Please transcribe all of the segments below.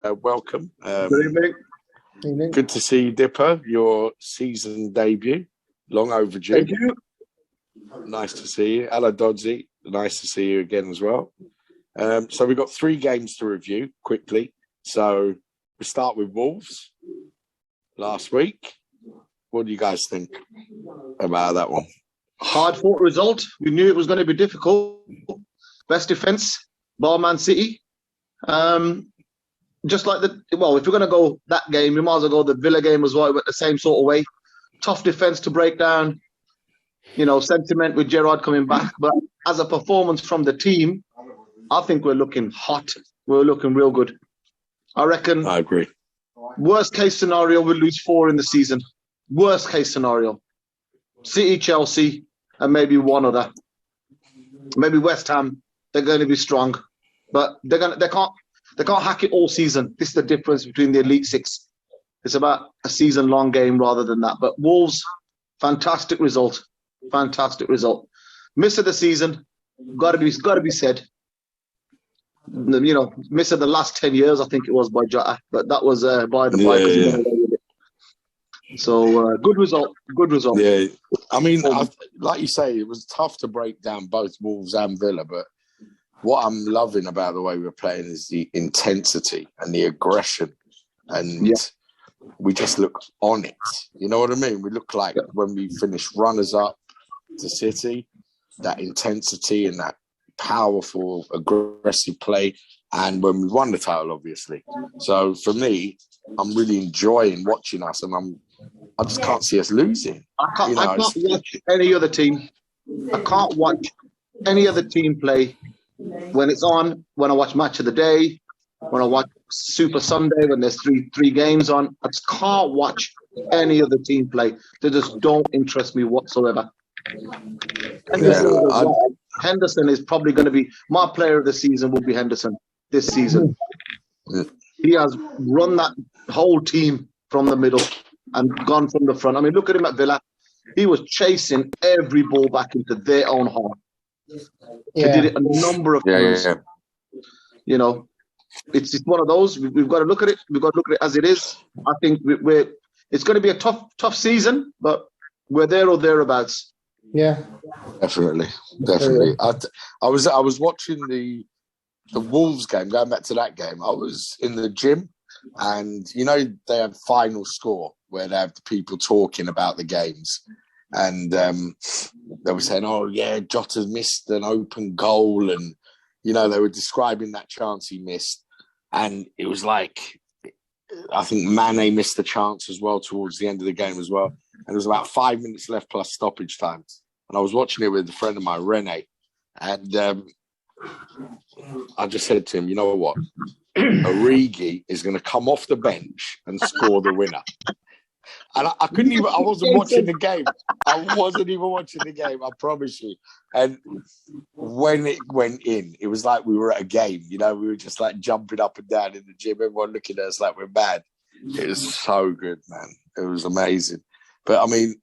welcome. Good evening. Good to see you, Dipper. Your season debut, long overdue. Thank you. Nice to see you. Hello, Dodzy. Nice to see you again as well. So we've got 3 games to review quickly. So we start with Wolves last week. What do you guys think about that one? Hard-fought result. We knew it was going to be difficult. Best defence, bar Man City. Just like if we're going to go that game, we might as well go the Villa game as well. It went the same sort of way. Tough defence to break down. Sentiment with Gerrard coming back. But as a performance from the team, I think we're looking hot. We're looking real good. I reckon. I agree. Worst case scenario, we'll lose 4 in the season. Worst case scenario. City, Chelsea, and maybe one other. Maybe West Ham. They're going to be strong, but they can't hack it all season. This is the difference between the Elite Six. It's about a season-long game rather than that. But Wolves, fantastic result. Fantastic result. Miss of the season, got to be said. Miss of the last 10 years, I think it was by Jota, but that was by the bike. Yeah. So good result. Good result. Yeah, I mean, like you say, it was tough to break down both Wolves and Villa, but what I'm loving about the way we're playing is the intensity and the aggression, and we just look on it. You know what I mean? We look like when we finish runners-up to City, that intensity and that powerful, aggressive play, and when we won the title, obviously. So for me, I'm really enjoying watching us, and I just can't see us losing. I can't watch any other team. I can't watch any other team play when it's on. When I watch Match of the Day, when I watch Super Sunday, when there's three games on, I just can't watch any other team play. They just don't interest me whatsoever. Henderson is probably going to be my player of the season. Will be Henderson this season. He has run that whole team from the middle and gone from the front. I mean, look at him at Villa. He was chasing every ball back into their own half. He did it a number of times. It's one of those. We've got to look at it. We've got to look at it as it is. I think it's going to be a tough season, but we're there or thereabouts. Yeah, definitely. I was watching the Wolves game. Going back to that game, I was in the gym, and they have final score where they have the people talking about the games, and they were saying, "Oh yeah, Jota missed an open goal," and they were describing that chance he missed, and it was like, I think Mane missed the chance as well towards the end of the game as well. And there was about 5 minutes left plus stoppage time. And I was watching it with a friend of mine, Rene. And I just said to him, you know what? Origi is going to come off the bench and score the winner. And I wasn't watching the game. I wasn't even watching the game, I promise you. And when it went in, it was like we were at a game. We were just like jumping up and down in the gym. Everyone looking at us like we're mad. It was so good, man. It was amazing. But, I mean,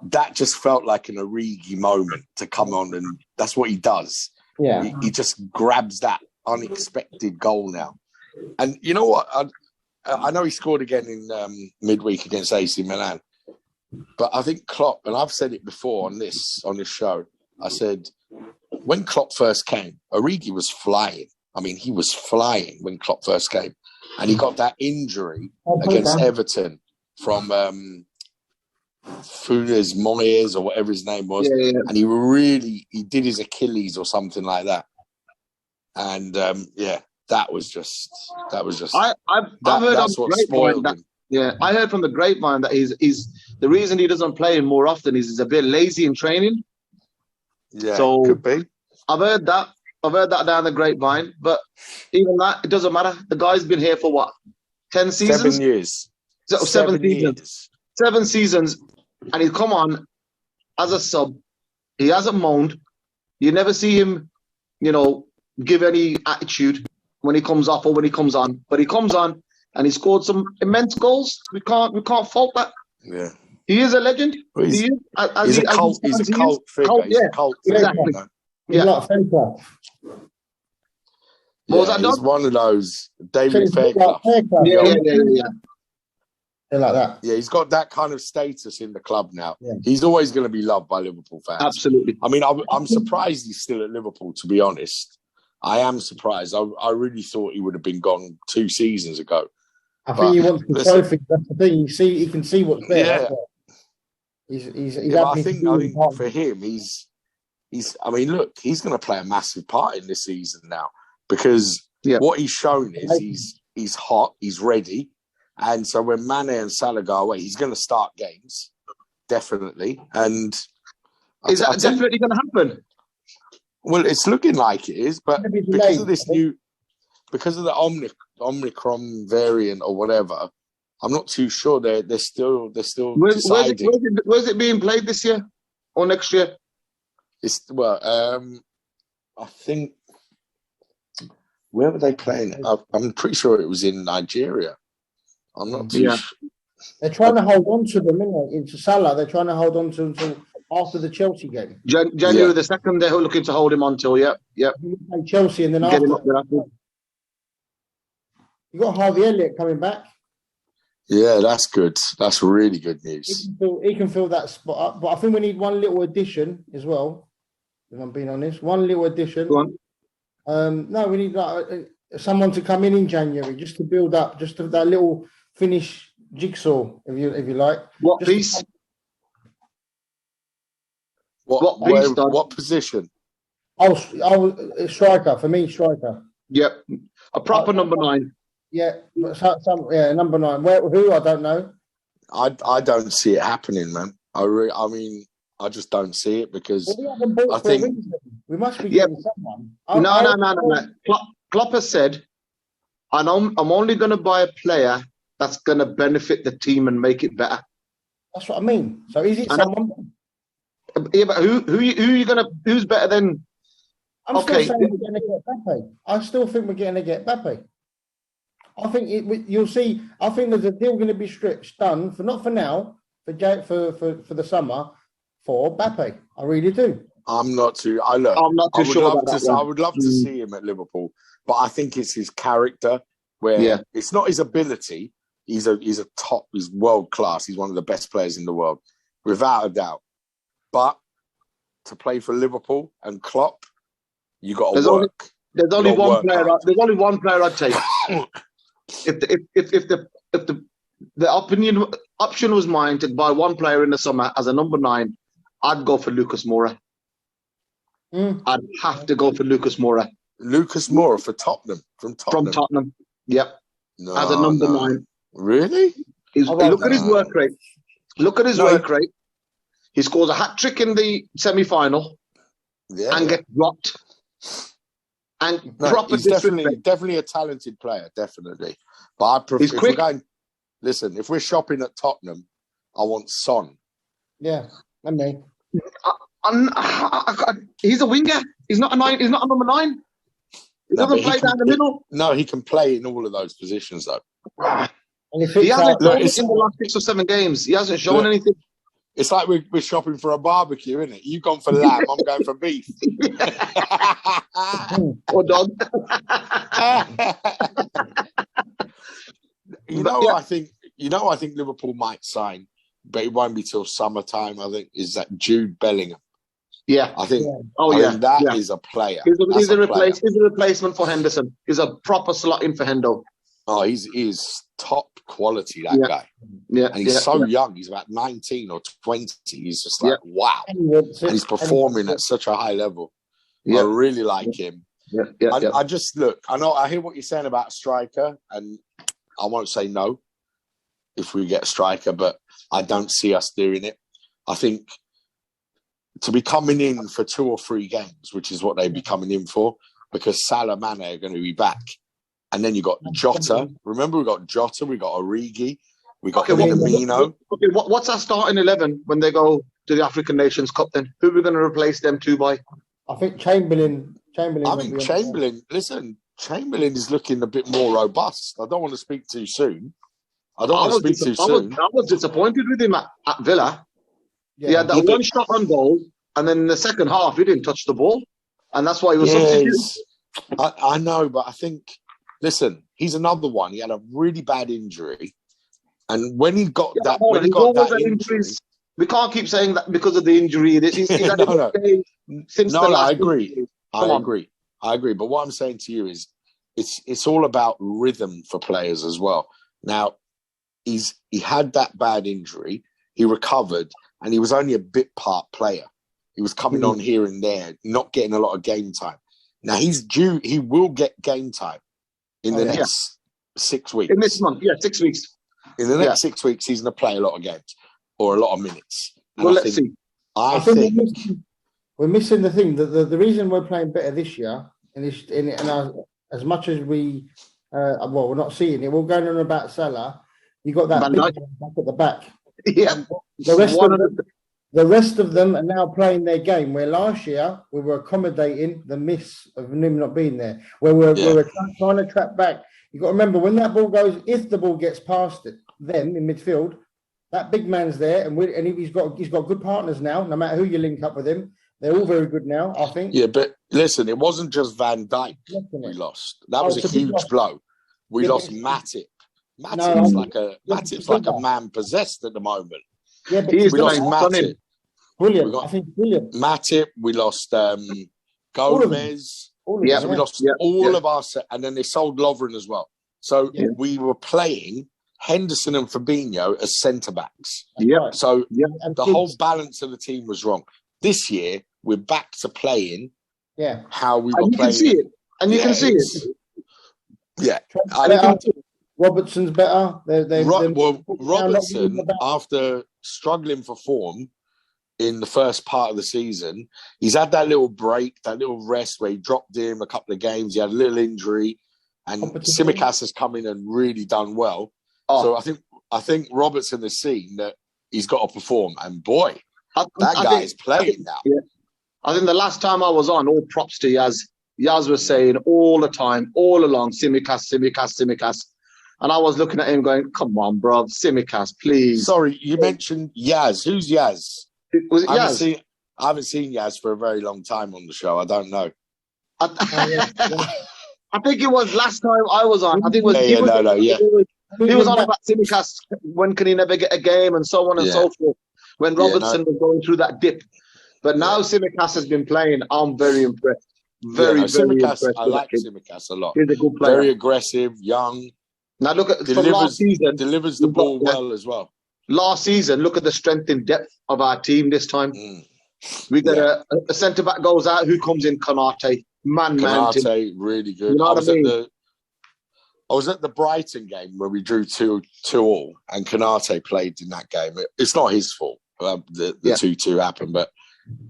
that just felt like an Origi moment to come on, and that's what he does. Yeah. He just grabs that unexpected goal now. And you know what? I know he scored again in midweek against AC Milan, but I think Klopp, and I've said it before on this show, I said, when Klopp first came, Origi was flying. I mean, he was flying when Klopp first came. And he got that injury against Everton from Funes Moyes or whatever his name was. Yeah. And he did his Achilles or something like that. And that was just. I've heard that's what spoiled him. Yeah, I heard from the grapevine that he's the reason he doesn't play more often is he's a bit lazy in training. Yeah, so could be. I've heard that down the grapevine, but even that, it doesn't matter. The guy's been here for what? 10 seasons? 7 years. Seven seasons. 7 seasons, and he's come on as a sub. He hasn't moaned. You never see him, give any attitude when he comes off or when he comes on. But he comes on and he scored some immense goals. We can't fault that. Yeah. He is a legend. Well, he's a cult figure. Cult, he's a cult figure. Exactly. He's like Fencer. What was that, he's Don? one of those David Like Fairclough. Fairclough, Yeah. They're like that. Yeah, he's got that kind of status in the club now. Yeah. He's always going to be loved by Liverpool fans. Absolutely. I mean, I'm surprised he's still at Liverpool, to be honest. I am surprised. I really thought he would have been gone 2 seasons ago. I think he wants the trophy. That's the thing. He can see what's there. Yeah. He's I think for him, he's. I mean, look, he's going to play a massive part in this season now because what he's shown is he's hot, he's ready, and so when Mane and Salah go away, he's going to start games definitely. And is that definitely going to happen? Well, it's looking like it is, but because of because of the Omicron variant or whatever, I'm not too sure. They're still deciding. Where's it being played this year or next year? I think where were they playing it? I'm pretty sure it was in Nigeria. I'm not too sure. They're trying to hold on to them, isn't they? Into Salah, they're trying to hold on to him until after the Chelsea game. January the 2nd, they're looking to hold him until, Yep. Chelsea, and then after you got Harvey Elliott coming back. Yeah, that's good. That's really good news. He can fill that spot up, but I think we need one little addition as well. If I'm being honest, one little addition. Go on. No, we need someone to come in January just to build up, just that little finish jigsaw, if you like. What piece? What position? Striker for me. Striker. Yep, a proper number 9. Yeah, but number 9. Who I don't know. I don't see it happening, man. I mean, I just don't see it because I think we must be getting someone. No. Klopp has said, I'm only going to buy a player that's going to benefit the team and make it better. That's what I mean. So is it someone? Yeah, but who's better than? I'm still saying we're going to get Mbappe. I still think we're going to get Mbappe. I think you'll see. I think there's a deal going to be done not for now, for the summer, for Mbappe. I really do. I'm not too sure about that. I would love to see him at Liverpool, but I think it's his character. Where it's not his ability. He's world class. He's one of the best players in the world, without a doubt. But to play for Liverpool and Klopp, you got to work. There's only one player I'd take. If the option was mine to buy one player in the summer as a number 9, I'd go for Lucas Moura. I'd have to go for Lucas Moura. Lucas Moura for Tottenham, from Tottenham. Yep. No, as a number 9. Really? Look at his work rate. Work rate. He scores a hat-trick in the semi-final and gets dropped. And he's definitely a talented player, definitely. But I prefer, he's quick. If we're shopping at Tottenham, I want Son. Yeah, and me. He's a winger. He's not a 9. He's not a number 9. He doesn't play down the middle. No, he can play in all of those positions, though. He hasn't played in the last 6 or 7 games. He hasn't shown anything. It's like we're shopping for a barbecue, isn't it? You've gone for lamb, I'm going for beef. Or dog. I think Liverpool might sign, but it won't be till summertime. I think is that Jude Bellingham. Yeah, I think. Yeah. That is a player. He's a replacement for Henderson. He's a proper slot in for Hendo. Oh, he's top quality, that guy. Yeah, and he's so young. He's about 19 or 20. He's just like, wow. And he's performing at such a high level. I really like him. I just look. I hear what you're saying about striker, and I won't say no if we get a striker, but I don't see us doing it. I think to be coming in for 2 or 3 games, which is what they'd be coming in for, because Salah, Mane are going to be back. And then you got Jota. Remember, we got Jota, we got Origi, we got Minamino. Okay, what's our starting 11 when they go to the African Nations Cup then? Who are we going to replace them to by? I think Chamberlain. Listen, Chamberlain is looking a bit more robust. I don't want to speak too soon. I was disappointed with him at Villa. He had that one shot on goal, and then in the second half, he didn't touch the ball. And that's why he was substituted. I know, but I think, listen, he's another one. He had a really bad injury. And when he got that injury, we can't keep saying that because of the injury. He's had no. Since the last I agree. injury. I agree. But what I'm saying to you is it's all about rhythm for players as well. Now, he had that bad injury, he recovered, and he was only a bit part player. He was coming on here and there, not getting a lot of game time. Now he's due, he will get game time in the next 6 weeks. In this month, 6 weeks. In the next 6 weeks, he's going to play a lot of games or a lot of minutes. And well, let's see. I think we're missing the thing. The reason we're playing better this year, as much as we're not seeing it. We're going on about Salah. You got that big man back at the back. Yeah. The rest of them are now playing their game. Where last year we were accommodating the miss of him not being there. Where we're trying to trap back. You got to remember when that ball goes. If the ball gets past them in midfield, that big man's there, and he's got good partners now. No matter who you link up with him, they're all very good now. I think. Yeah, but listen, it wasn't just Van Dijk we lost. That was a huge blow. We lost Matip. Matip's like a man possessed at the moment. Yeah, but we lost Matip. Brilliant. I think brilliant. Matip. We lost Gomez. We lost all of our set, and then they sold Lovren as well. So we were playing Henderson and Fabinho as centre backs. Yeah. So the whole balance of the team was wrong. This year we're back to playing. How we were playing. You can see it. Yeah. Robertson's better. Robertson, after struggling for form in the first part of the season, he's had that little break, that little rest where he dropped him a couple of games. He had a little injury, and Tsimikas has come in and really done well. So I think Robertson has seen that he's got to perform, and boy, that guy is playing now. Yeah. I think the last time I was on, all props to Yaz. Yaz was saying all the time, all along, Tsimikas. And I was looking at him going, come on, bro, Tsimikas, please. Sorry, you mentioned Yaz. Who's Yaz? Was it Yaz? I haven't seen Yaz for a very long time on the show. I don't know. I think it was last time I was on. I think it was. He was on about Tsimikas. When can he never get a game and so on and so forth. When Robertson was going through that dip. But now Tsimikas has been playing. I'm very impressed. Very impressed. I like Tsimikas a lot. He's a good player. Very aggressive, young. Now look at from last season. Delivers the ball well as well. Last season, look at the strength in depth of our team this time. We get a centre back goes out. Who comes in? Konate. Konate, really good. You know what I mean? I was at the Brighton game where we drew 2-2, and Konate played in that game. It's not his fault. The 2-2 happened, but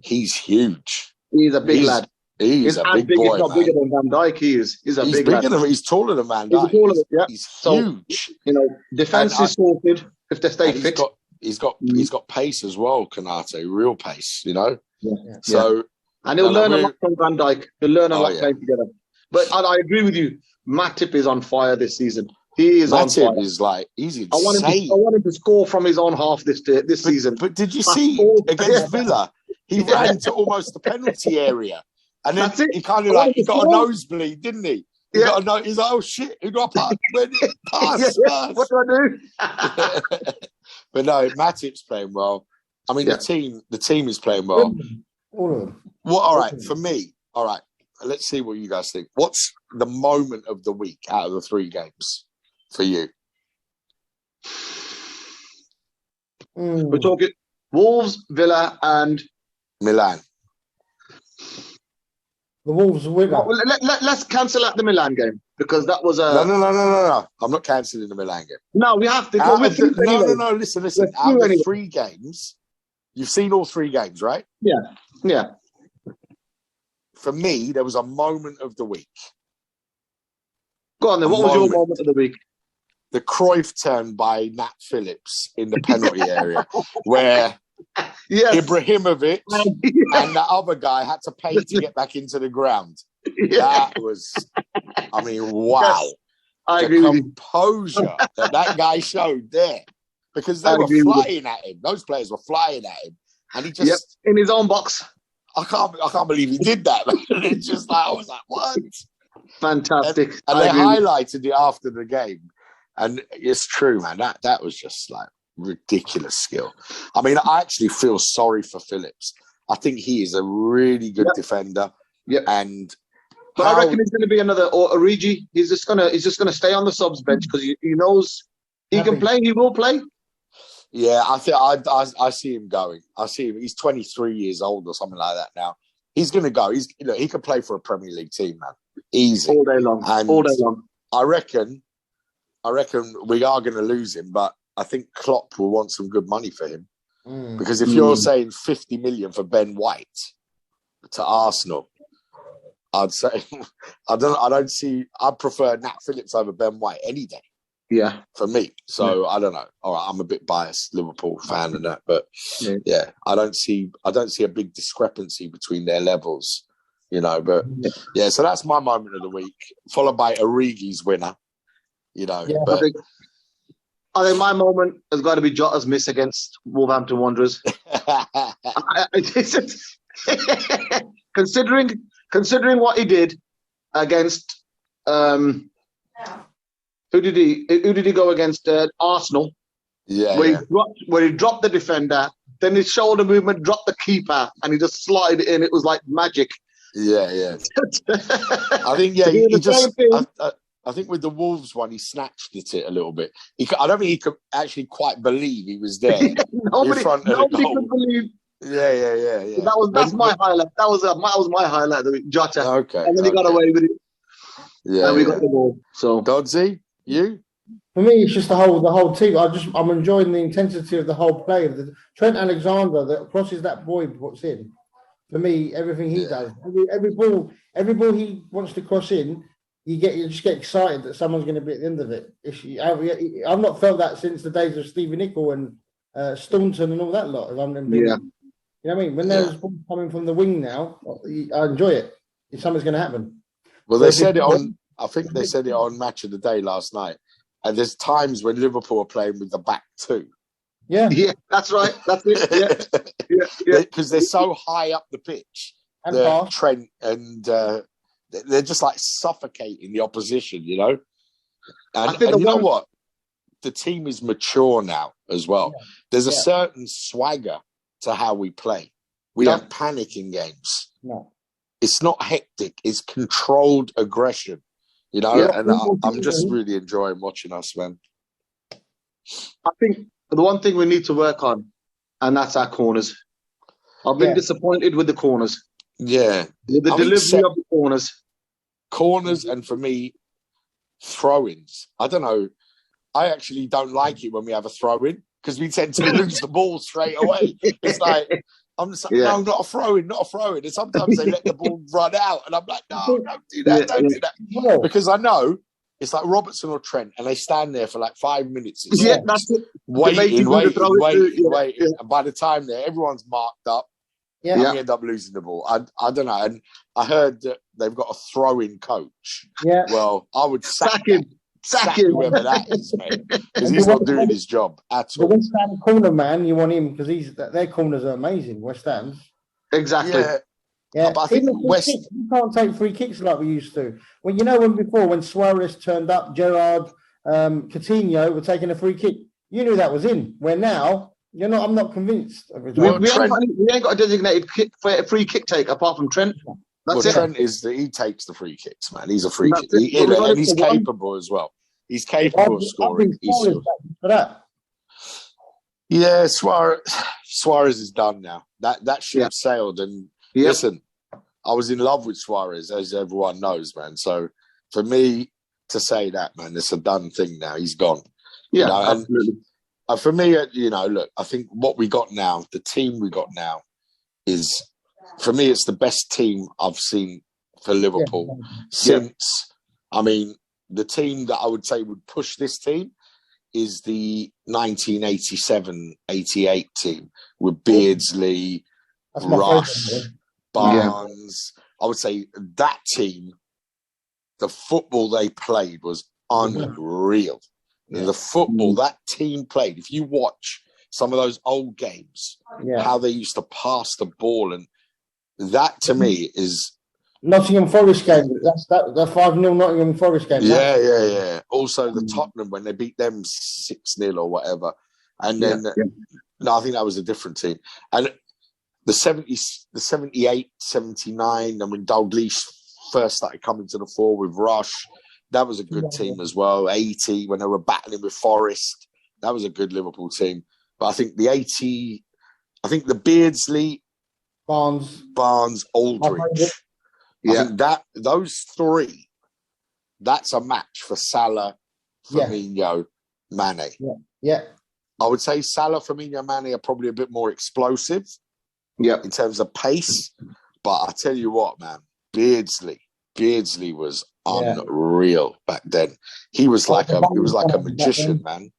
he's huge. He's a big lad. He's a big boy. He's not bigger than Van Dijk. He's a big lad. He's taller than Van Dijk. He's huge. Defense is sorted if they stay fit. He's got pace as well, Konate. Real pace, Yeah. So and he'll learn a lot from Van Dijk. He'll learn a lot playing together. But I agree with you. Matip is on fire this season. He is on fire. He's insane. I want him to score from his own half this season. But did you see against Villa? He ran to almost the penalty area. And then he kind of he got a nosebleed, didn't he? He's like, oh shit, who do I pass? What do I do? But no, Matip's playing well. I mean, the team is playing well. All of them. Well, all right, for me, all right. Let's see what you guys think. What's the moment of the week out of the 3 games for you? We're talking Wolves, Villa, and Milan. The Wolves win. Well, let's cancel out the Milan game because that was a. No. I'm not cancelling the Milan game. No, we have to. No. Listen. Out of the 3 games, you've seen all 3 games, right? Yeah. For me, there was a moment of the week. Go on then. What was your moment of the week? The Cruyff turn by Nat Phillips in the penalty area, where Ibrahimovic and that other guy had to pay to get back into the ground. That was, I mean, wow. Yes, I the agree composure that guy showed there. Because they were flying at him. Those players were flying at him. And he just... in his own box. I can't believe he did that. It's just like, I was like, what? Fantastic. And they highlighted it after the game. And it's true, man. That was just like ridiculous skill. I mean, I actually feel sorry for Phillips. I think he is a really good defender. Yeah. But I reckon it's going to be another Origi. He's just gonna stay on the subs bench because he knows he can play. He will play. Yeah, I think I see him going. I see him. He's 23 years old or something like that now. He's going to go. He could play for a Premier League team, man. Easy all day long. And all day long. I reckon we are going to lose him, but I think Klopp will want some good money for him because if you're saying 50 million for Ben White to Arsenal, I'd say I'd prefer Nat Phillips over Ben White any day. Yeah, for me. So I don't know. All right, I'm a bit biased, Liverpool fan and that, but yeah, I don't see a big discrepancy between their levels, you know. But yeah, so that's my moment of the week, followed by Origi's winner, you know. Yeah, but I think my moment has got to be Jota's miss against Wolverhampton Wanderers. Considering what he did against. Who did he go against? Arsenal. Yeah, where he dropped the defender, then his shoulder movement dropped the keeper, and he just slid in. It was like magic. Yeah. I think he just. I think with the Wolves one, he snatched at it a little bit. I don't think he could actually quite believe he was there nobody in front of the goal. Could believe. Yeah. That's my highlight. That was my highlight. Jota. Okay. And then he got away with it. Yeah. And we got the ball. So Dodsey, you? For me, it's just the whole team. I'm enjoying the intensity of the whole play of the Trent Alexander that crosses that boy puts in. For me, everything he does, every ball he wants to cross in, you just get excited that someone's going to be at the end of it. I've not felt that since the days of Stephen Nicol and Staunton and all that lot. You know what I mean? When there's balls coming from the wing now, I enjoy it. If something's going to happen. Well, they said it on. I think they said it on Match of the Day last night. And there's times when Liverpool are playing with the back two. Yeah, that's right. That's it. Yeah. Because they're so high up the pitch, and Trent, and they're just like suffocating the opposition, you know. And you know what? The team is mature now as well. Yeah. There's a certain swagger to how we play. We don't panic in games. No. It's not hectic. It's controlled aggression, you know. Yeah. And I'm just really enjoying watching us, man. I think the one thing we need to work on, and that's our corners. I've been disappointed with the corners. Yeah. The delivery of the corners. Corners, and for me, throw-ins. I don't know. I actually don't like it when we have a throw-in because we tend to lose the ball straight away. It's like, I'm just like, no, not a throw-in. And sometimes they let the ball run out. And I'm like, no, don't do that, don't do that. No. Because I know it's like Robertson or Trent, and they stand there for like 5 minutes. That's it. Waiting. And by the time everyone's marked up, we end up losing the ball. I don't know. And I heard that they've got a throw-in coach. Yeah. Well, I would sack him. Sack whoever that is, mate. Because he's not doing his job at all. The West Ham corner man, you want him because their corners are amazing, West Ham's. Exactly. Yeah. But I think you can't take free kicks like we used to. When when Suarez turned up, Gerrard, Coutinho were taking a free kick. You knew that was in. Where now, I'm not convinced. We ain't got a designated free kick taker apart from Trent. Trent he takes the free kicks, man. He's a free kick. And he's capable as well. He's capable of scoring. For that. Yeah, Suarez is done now. That ship sailed. And listen, I was in love with Suarez, as everyone knows, man. So for me to say that, man, it's a done thing now. He's gone. Yeah, absolutely. And for me, look, I think what we got now, the team we got now, is, for me, it's the best team I've seen for Liverpool since. I mean, the team that I would say would push this team is the 1987-88 team with Beardsley, Rush, Barnes. I would say that team, the football they played was unreal. The football that team played, if you watch some of those old games, how they used to pass the ball, and that to me is Nottingham Forest game. That's the 5-0 Nottingham Forest game. Yeah. Also, the Tottenham when they beat them 6-0 or whatever, and then no, I think that was a different team. And the 78, 79, and when Dalglish first started coming to the fore with Rush, that was a good team as well. 80 when they were battling with Forest, that was a good Liverpool team. But I think the 80, I think the Beardsley, Barnes, Aldridge. I think that those three, that's a match for Salah, Firmino, Mane. Yeah. I would say Salah, Firmino, Mane are probably a bit more explosive in terms of pace. But I tell you what, man, Beardsley was unreal back then. He was like a magician, man.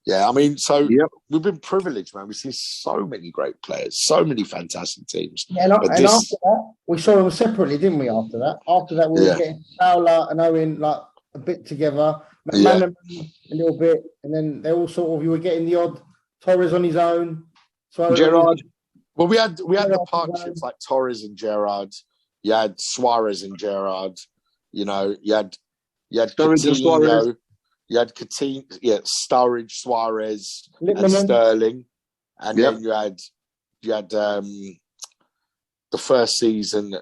Yeah, I mean, so we've been privileged, man. We see so many great players, so many fantastic teams. Yeah, and after that, we saw them separately, didn't we? After that, we were getting Fowler and Owen like a bit together, McManaman a little bit, and then they all sort of you were getting the odd Torres on his own. So Gerrard. Well, we had the partnerships like Torres and Gerrard. You had Suarez and Gerrard. You know, you had Sturridge and Suarez. You had Sturridge, Suarez, Lippmann. and Sterling, and then you had the first season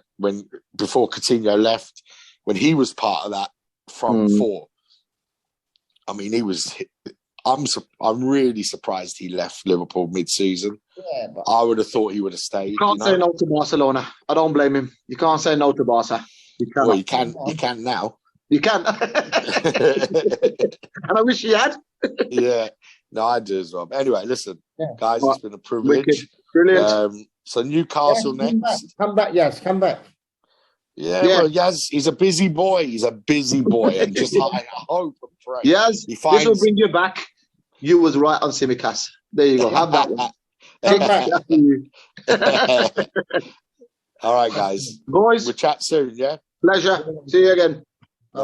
before Coutinho left, when he was part of that front four. I mean, he was. I'm really surprised he left Liverpool mid-season. Yeah, but I would have thought he would have stayed. You can't say no to Barcelona. I don't blame him. You can't say no to Barca. Well, you can. You can now. You can. And I wish he had. Yeah. No, I do as well. But anyway, listen, guys, it's been a privilege. Wicked. Brilliant. So Newcastle next. Come back. Come back. Yeah, well, Yaz, he's a busy boy. And just I hope and pray. Yes, this will bring you back. You was right on Simicast. There you go. Have that one. Take back after you. All right, guys. Boys. We'll chat soon, yeah? Pleasure. See you again.